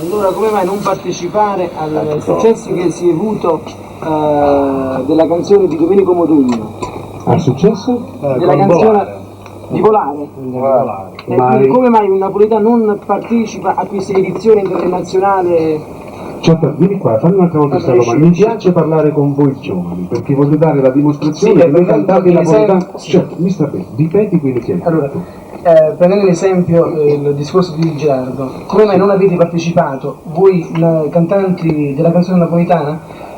Allora come mai non partecipare al successo che si è avuto della canzone di Domenico Modugno? Al successo? Della canzone di Volare. Quindi come mai un napoletano non partecipa a questa edizione internazionale? Certo, vieni qua, fammi un'altra volta questa domanda. Mi piace parlare con voi giovani, perché voglio dare la dimostrazione che voi cantate napoletano. Certo, mi sta bene, ripeti quello che hai Allora, prendendo l'esempio il discorso di Gerardo, come mai non avete partecipato voi cantanti della canzone napoletana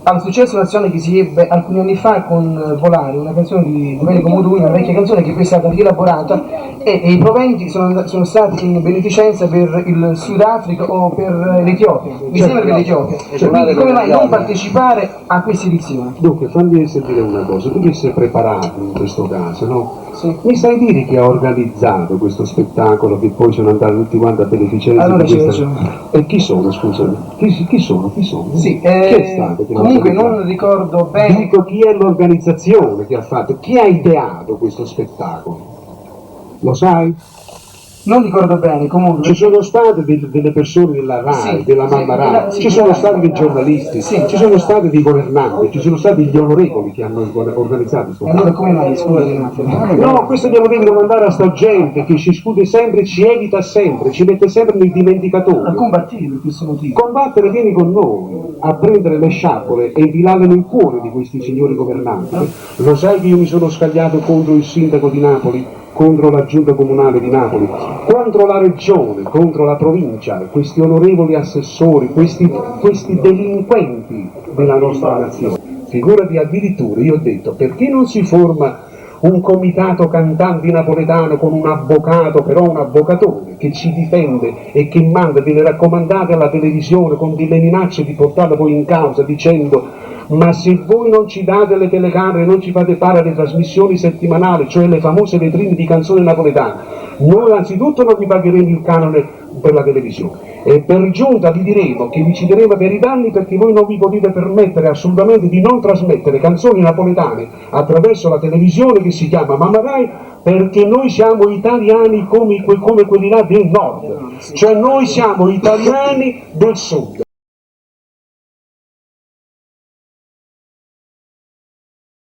al successo nazionale che si ebbe alcuni anni fa con Volare, una canzone di Domenico Modugno, una vecchia canzone che poi è stata rielaborata e i proventi sono stati in beneficenza per il Sudafrica o per l'Etiopia, mi sembra per l'Etiopia. Quindi come mai non partecipare a questa edizione? Dunque, fammi sentire una cosa, tu che sei preparato in questo caso, no? Sì. Mi sai dire chi ha organizzato questo spettacolo che poi sono andati tutti quanti a beneficenza allora di questa... E chi sono, scusami? Chi sono? Sì, chi è stato? comunque non ricordo bene. Dico chi è l'organizzazione che ha fatto, chi ha ideato questo spettacolo? Lo sai? Non ricordo bene, comunque. Ci sono state delle persone della RAI, sì, della Mamma RAI, ci sono stati dei giornalisti, ci sono stati dei governanti, ci sono stati gli onorevoli che hanno organizzato questo. E allora come mai? Scusate un attimo. No, questo glielo devi domandare a sta gente che ci scude sempre, ci evita sempre, ci mette sempre nel dimenticatore. A combattere per questo motivo. Combattere, vieni con noi a prendere le sciappole e infilarle nel cuore di questi signori governanti. Lo sai che io mi sono scagliato contro il sindaco di Napoli, contro la giunta comunale di Napoli, contro la regione, contro la provincia, questi onorevoli assessori, questi delinquenti della nostra nazione. Figurati, addirittura io ho detto, perché non si forma un comitato cantanti napoletano con un avvocato, però un avvocatore che ci difende e che manda delle raccomandate alla televisione con delle minacce di portarla poi in causa dicendo ma se voi non ci date le telecamere, non ci fate fare le trasmissioni settimanali, cioè le famose vetrine di canzone napoletana, noi anzitutto non vi pagheremo il canone per la televisione e per giunta vi diremo che vi citeremo per i danni perché voi non vi potete permettere assolutamente di non trasmettere canzoni napoletane attraverso la televisione che si chiama Mamma Rai, perché noi siamo italiani come quelli là del nord, cioè noi siamo italiani del sud.